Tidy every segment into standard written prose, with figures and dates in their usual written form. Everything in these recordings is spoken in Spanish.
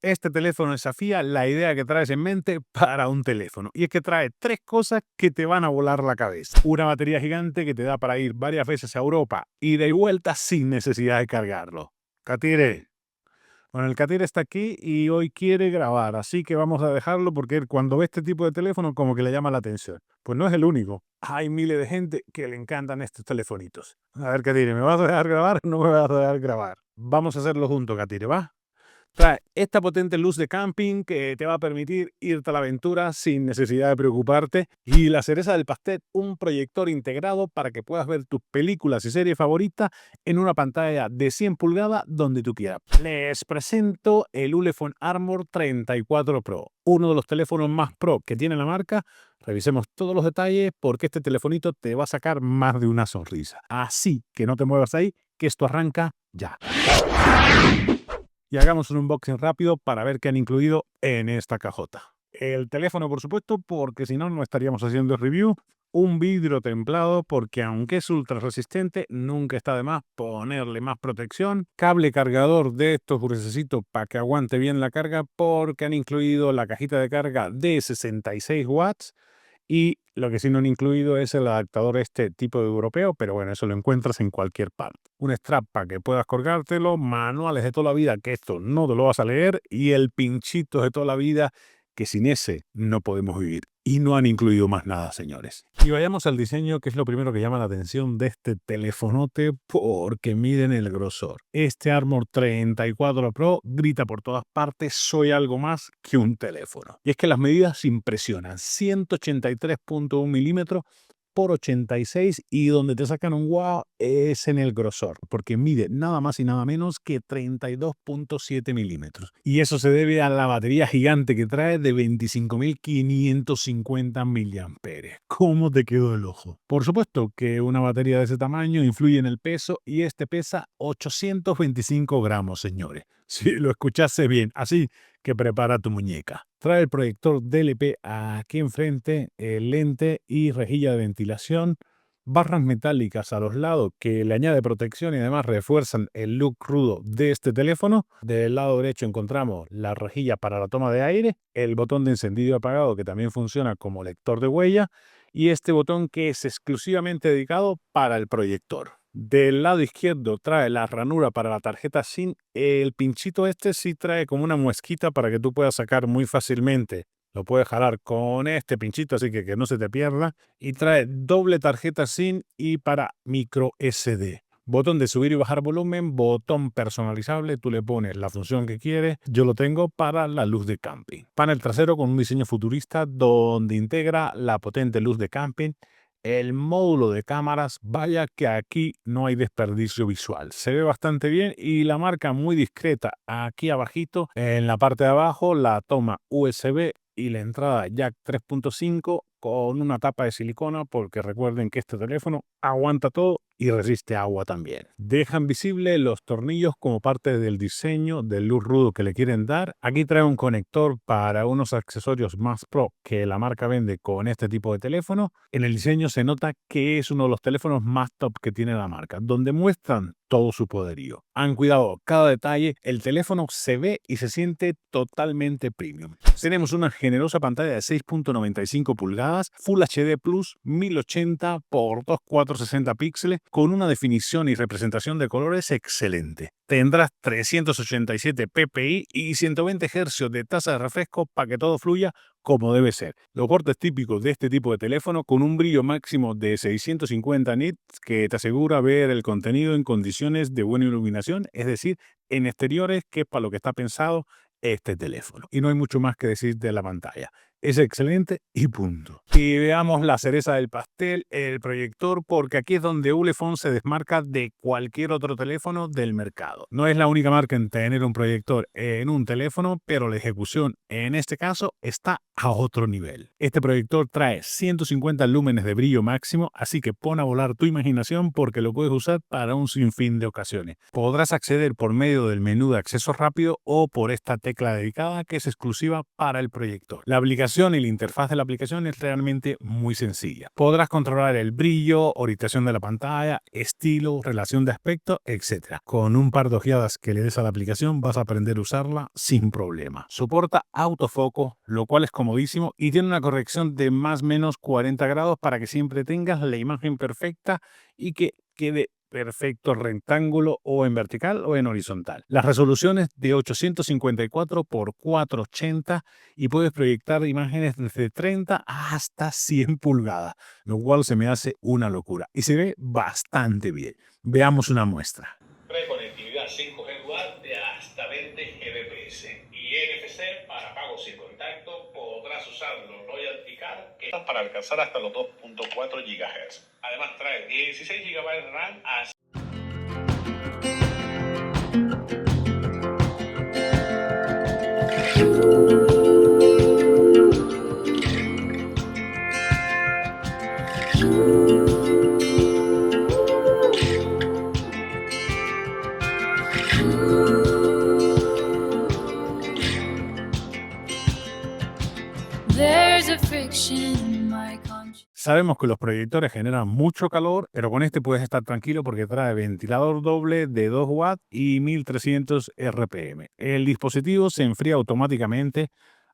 Este teléfono desafía la idea que traes en mente para un teléfono. Y es que trae tres cosas que te van a volar la cabeza. Una batería gigante que te da para ir varias veces a Europa, ida y vuelta sin necesidad de cargarlo. Catire. Bueno, el Catire está aquí y hoy quiere grabar, así que vamos a dejarlo porque él cuando ve este tipo de teléfono como que le llama la atención. Pues no es el único. Hay miles de gente que le encantan estos telefonitos. A ver, Catire, ¿me vas a dejar grabar o no me vas a dejar grabar? Vamos a hacerlo juntos, Catire, ¿va? Trae esta potente luz de camping que te va a permitir irte a la aventura sin necesidad de preocuparte. Y la cereza del pastel, un proyector integrado para que puedas ver tus películas y series favoritas en una pantalla de 100 pulgadas donde tú quieras. Les presento el Ulefone Armor 34 Pro, uno de los teléfonos más pro que tiene la marca. Revisemos todos los detalles porque este telefonito te va a sacar más de una sonrisa. Así que no te muevas ahí, que esto arranca ya. Y hagamos un unboxing rápido para ver qué han incluido en esta cajota. El teléfono, por supuesto, porque si no, no estaríamos haciendo review. Un vidrio templado, porque aunque es ultra resistente, nunca está de más ponerle más protección. Cable cargador de estos gruesecitos para que aguante bien la carga, porque han incluido la cajita de carga de 66 watts. Y lo que sí no han incluido es el adaptador este tipo de europeo, pero bueno, eso lo encuentras en cualquier parte. Un strap para que puedas colgártelo, manuales de toda la vida, que esto no te lo vas a leer, y el pinchito de toda la vida, que sin ese no podemos vivir. Y no han incluido más nada, señores. Y vayamos al diseño, que es lo primero que llama la atención de este telefonote, porque miren el grosor. Este Armor 34 Pro grita por todas partes, soy algo más que un teléfono. Y es que las medidas impresionan, 183.1 milímetros por 86 y donde te sacan un wow es en el grosor, porque mide nada más y nada menos que 32.7 milímetros. Y eso se debe a la batería gigante que trae de 25.550 miliamperes. ¿Cómo te quedó el ojo? Por supuesto que una batería de ese tamaño influye en el peso y este pesa 825 gramos, señores. Si lo escuchaste bien, así que prepara tu muñeca. Trae el proyector DLP aquí enfrente, el lente y rejilla de ventilación, barras metálicas a los lados que le añade protección y además refuerzan el look rudo de este teléfono. Del lado derecho encontramos la rejilla para la toma de aire, el botón de encendido y apagado que también funciona como lector de huella y este botón que es exclusivamente dedicado para el proyector. Del lado izquierdo trae la ranura para la tarjeta SIM. El pinchito este sí trae como una muesquita para que tú puedas sacar muy fácilmente. Lo puedes jalar con este pinchito, así que no se te pierda. Y trae doble tarjeta SIM y para micro SD. Botón de subir y bajar volumen, botón personalizable, tú le pones la función que quieres. Yo lo tengo para la luz de camping. Panel trasero con un diseño futurista donde integra la potente luz de camping. El módulo de cámaras, vaya que aquí no hay desperdicio visual. Se ve bastante bien y la marca muy discreta. Aquí abajito, en la parte de abajo, la toma USB y la entrada jack 3.5 con una tapa de silicona porque recuerden que este teléfono aguanta todo y resiste agua también. Dejan visible los tornillos como parte del diseño del look rudo que le quieren dar. Aquí trae un conector para unos accesorios más pro que la marca vende con este tipo de teléfono. En el diseño se nota que es uno de los teléfonos más top que tiene la marca, donde muestran todo su poderío. Han cuidado cada detalle, el teléfono se ve y se siente totalmente premium. Tenemos una generosa pantalla de 6.95 pulgadas, Full HD Plus 1080 x 2460 píxeles con una definición y representación de colores excelente. Tendrás 387 ppi y 120 Hz de tasa de refresco para que todo fluya como debe ser. Los cortes típicos de este tipo de teléfono con un brillo máximo de 650 nits que te asegura ver el contenido en condiciones de buena iluminación, es decir, en exteriores, que es para lo que está pensado este teléfono. Y no hay mucho más que decir de la pantalla. Es excelente y punto. Y veamos la cereza del pastel, el proyector, porque aquí es donde Ulefone se desmarca de cualquier otro teléfono del mercado. No es la única marca en tener un proyector en un teléfono, pero la ejecución en este caso está a otro nivel. Este proyector trae 150 lúmenes de brillo máximo, así que pon a volar tu imaginación porque lo puedes usar para un sinfín de ocasiones. Podrás acceder por medio del menú de acceso rápido o por esta tecla dedicada que es exclusiva para el proyector. La aplicación navegación y la interfaz de la aplicación es realmente muy sencilla. Podrás controlar el brillo, orientación de la pantalla, estilo, relación de aspecto, etc. Con un par de ojeadas que le des a la aplicación vas a aprender a usarla sin problema. Soporta autofoco, lo cual es comodísimo y tiene una corrección de más o menos 40 grados para que siempre tengas la imagen perfecta y que quede perfecto rectángulo o en vertical o en horizontal. La resolución es de 854 por 480 y puedes proyectar imágenes desde 30 hasta 100 pulgadas, lo cual se me hace una locura y se ve bastante bien. Veamos una muestra. Conectividad 5G Dual de hasta 20 Gbps y NFC para pagos sin contacto. Podrás usar los Loyalty Card para alcanzar hasta los 2.4 GHz. Además trae 16 GB RAM. Sabemos que los proyectores generan mucho calor, pero con este puedes estar tranquilo porque trae ventilador doble de 2 watts y 1300 RPM. El dispositivo se enfría automáticamente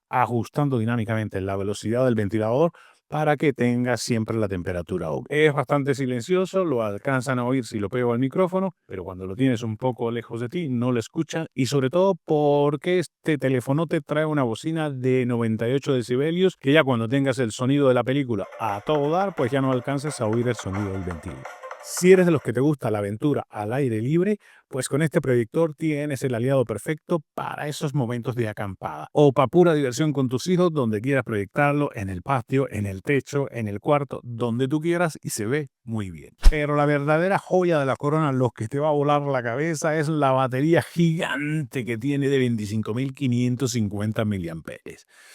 ajustando dinámicamente la velocidad del ventilador para que tenga siempre la temperatura óptima. Es bastante silencioso, lo alcanzan a oír si lo pego al micrófono, pero cuando lo tienes un poco lejos de ti no lo escuchan, y sobre todo porque este teléfono te trae una bocina de 98 decibelios que ya cuando tengas el sonido de la película a todo dar, pues ya no alcances a oír el sonido del ventilador. Si eres de los que te gusta la aventura al aire libre, pues con este proyector tienes el aliado perfecto para esos momentos de acampada o para pura diversión con tus hijos, donde quieras proyectarlo, en el patio, en el techo, en el cuarto, donde tú quieras, y se ve muy bien. Pero la verdadera joya de la corona, lo que te va a volar la cabeza, es la batería gigante que tiene de 25.550 mAh.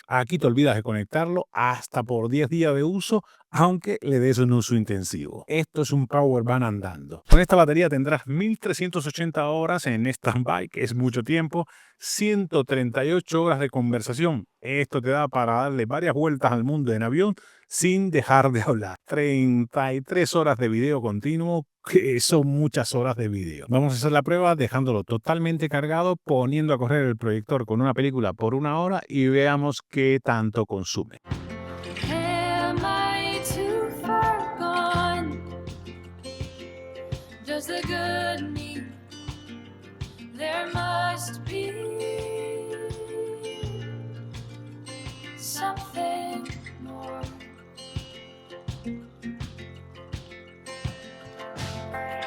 Aquí te olvidas de conectarlo hasta por 10 días de uso, aunque le des un uso intensivo. Esto es un power bank andando. Con esta batería tendrás 1380 horas en stand-by, que es mucho tiempo, 138 horas de conversación. Esto te da para darle varias vueltas al mundo en avión sin dejar de hablar. 33 horas de video continuo, que son muchas horas de video. Vamos a hacer la prueba dejándolo totalmente cargado, poniendo a correr el proyector con una película por 1 hora y veamos qué tanto consume. The good me, there must be something more.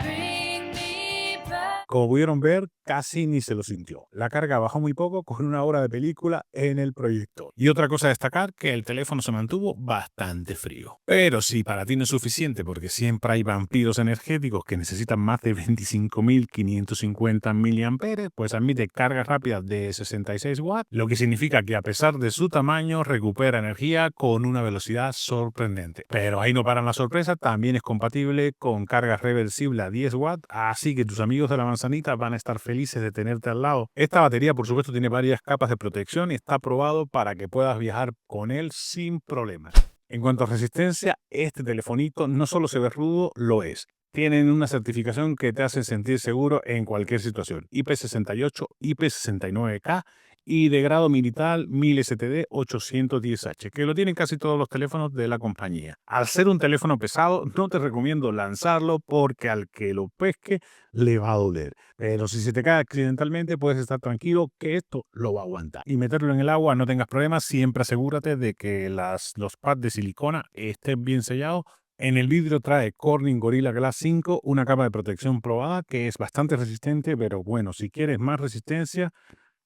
Bring me back. Como pudieron ver, casi ni se lo sintió. La carga bajó muy poco con 1 hora de película en el proyector. Y otra cosa a destacar, que el teléfono se mantuvo bastante frío. Pero si para ti no es suficiente, porque siempre hay vampiros energéticos que necesitan más de 25.550 mAh, pues admite cargas rápidas de 66 watts, lo que significa que a pesar de su tamaño recupera energía con una velocidad sorprendente. Pero ahí no paran las sorpresas, también es compatible con carga reversible a 10 watts, así que tus amigos de la manzanita van a estar felices de tenerte al lado. Esta batería, por supuesto, tiene varias capas de protección y está probado para que puedas viajar con él sin problemas. En cuanto a resistencia, este telefonito no solo se ve rudo, lo es. Tienen una certificación que te hace sentir seguro en cualquier situación. IP68, IP69K y de grado militar 1000 STD 810H, que lo tienen casi todos los teléfonos de la compañía. Al ser un teléfono pesado, no te recomiendo lanzarlo porque al que lo pesque le va a doler. Pero si se te cae accidentalmente, puedes estar tranquilo que esto lo va a aguantar. Y meterlo en el agua, no tengas problemas, siempre asegúrate de que los pads de silicona estén bien sellados. En el vidrio trae Corning Gorilla Glass 5, una capa de protección probada que es bastante resistente, pero bueno, si quieres más resistencia,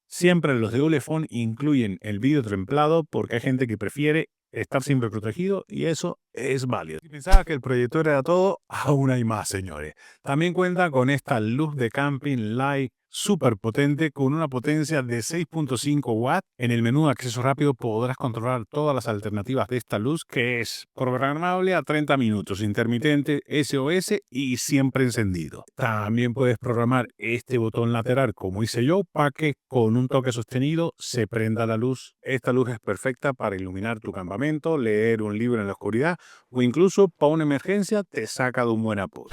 siempre los de Ulefone incluyen el vidrio templado porque hay gente que prefiere estar siempre protegido y eso es válido. Si pensaba que el proyector era todo, aún hay más, señores. También cuenta con esta luz de camping Light súper potente con una potencia de 6.5 watts. En el menú de acceso rápido podrás controlar todas las alternativas de esta luz, que es programable a 30 minutos, intermitente, SOS y siempre encendido. También puedes programar este botón lateral, como hice yo, para que con un toque sostenido se prenda la luz. Esta luz es perfecta para iluminar tu campamento, leer un libro en la oscuridad o incluso para una emergencia te saca de un buen apuro.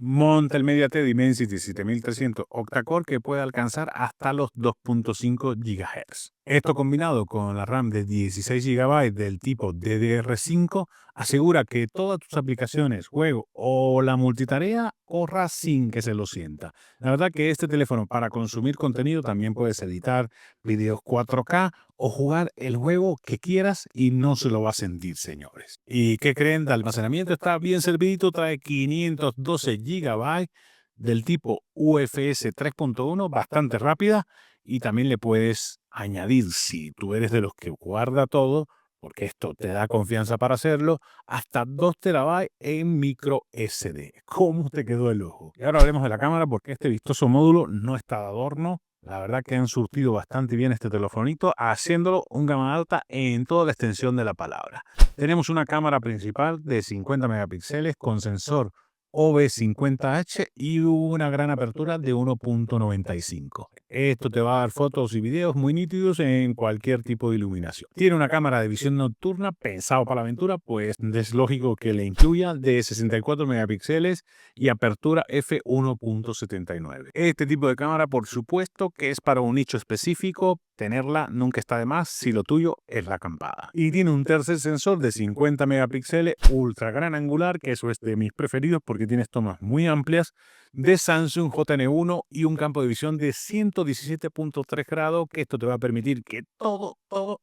Monta el MediaTek Dimensity 7300 octa-core que puede alcanzar hasta los 2.5 GHz. Esto combinado con la RAM de 16 GB del tipo DDR5 asegura que todas tus aplicaciones, juego o la multitarea corra sin que se lo sienta. La verdad que este teléfono para consumir contenido también puedes editar videos 4K o jugar el juego que quieras y no se lo va a sentir, señores. ¿Y qué creen? De almacenamiento está bien servidito, trae 512 GB del tipo UFS 3.1, bastante rápida, y también le puedes añadir, si tú eres de los que guarda todo, porque esto te da confianza para hacerlo, hasta 2 TB en micro SD. ¿Cómo te quedó el ojo? Y ahora hablemos de la cámara, porque este vistoso módulo no está de adorno. La verdad que han surtido bastante bien este telefonito, haciéndolo un gama alta en toda la extensión de la palabra. Tenemos una cámara principal de 50 megapíxeles con sensor OV50H y una gran apertura de 1.95. Esto te va a dar fotos y videos muy nítidos en cualquier tipo de iluminación. Tiene una cámara de visión nocturna pensado para la aventura, pues es lógico que le incluya de 64 megapíxeles y apertura f1.79. Este tipo de cámara, por supuesto, que es para un nicho específico. Tenerla nunca está de más si lo tuyo es la acampada. Y tiene un tercer sensor de 50 megapíxeles ultra gran angular, que eso es de mis preferidos porque tienes tomas muy amplias, de Samsung JN1 y un campo de visión de 117.3 grados, que esto te va a permitir que todo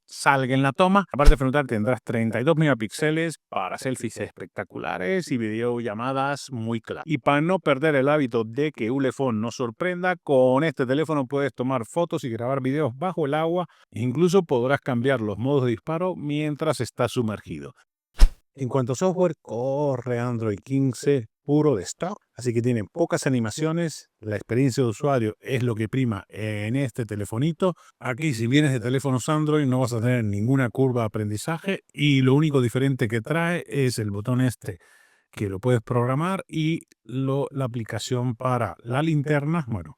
salga en la toma. La parte frontal tendrás 32 megapíxeles para selfies espectaculares y videollamadas muy claras. Y para no perder el hábito de que Ulefone nos sorprenda, con este teléfono puedes tomar fotos y grabar videos bajo el agua. Incluso podrás cambiar los modos de disparo mientras estás sumergido. En cuanto a software, corre Android 15 puro de stock, así que tiene pocas animaciones. La experiencia de usuario es lo que prima en este telefonito. Aquí, si vienes de teléfonos Android, no vas a tener ninguna curva de aprendizaje y lo único diferente que trae es el botón este, que lo puedes programar, y la aplicación para la linterna, bueno,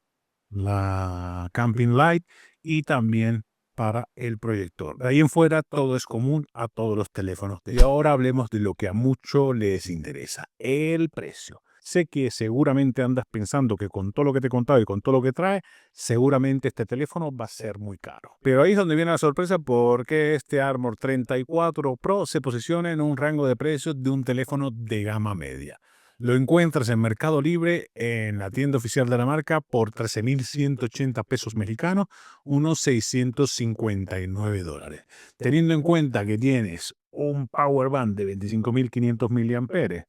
la Camping Light, y también para el proyector. De ahí en fuera todo es común a todos los teléfonos. Y ahora hablemos de lo que a muchos les interesa, el precio. Sé que seguramente andas pensando que con todo lo que te he contado y con todo lo que trae, seguramente este teléfono va a ser muy caro. Pero ahí es donde viene la sorpresa, porque este Armor 34 Pro se posiciona en un rango de precios de un teléfono de gama media. Lo encuentras en Mercado Libre, en la tienda oficial de la marca, por 13.180 pesos mexicanos, unos $659. Teniendo en cuenta que tienes un power bank de 25.500 mAh,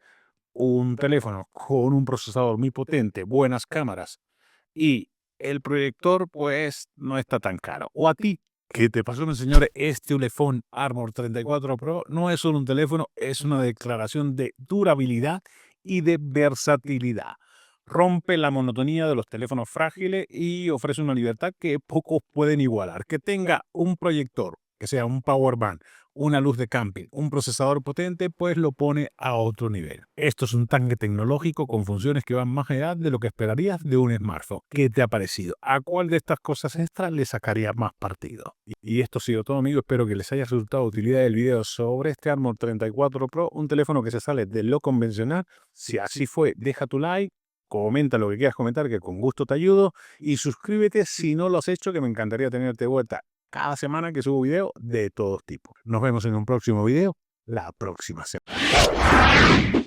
un teléfono con un procesador muy potente, buenas cámaras y el proyector, pues no está tan caro. O a ti, ¿qué te pasó, señores? Este Ulefone Armor 34 Pro no es solo un teléfono, es una declaración de durabilidad y de versatilidad. Rompe la monotonía de los teléfonos frágiles y ofrece una libertad que pocos pueden igualar. Que tenga un proyector, que sea un power bank, una luz de camping, un procesador potente, pues lo pone a otro nivel. Esto es un tanque tecnológico con funciones que van más allá de lo que esperarías de un smartphone. ¿Qué te ha parecido? ¿A cuál de estas cosas extras le sacaría más partido? Y esto ha sido todo, amigos. Espero que les haya resultado de utilidad el video sobre este Armor 34 Pro, un teléfono que se sale de lo convencional. Si así fue, deja tu like, comenta lo que quieras comentar, que con gusto te ayudo, y suscríbete si no lo has hecho, que me encantaría tenerte de vuelta cada semana que subo video de todos tipos. Nos vemos en un próximo video la próxima semana.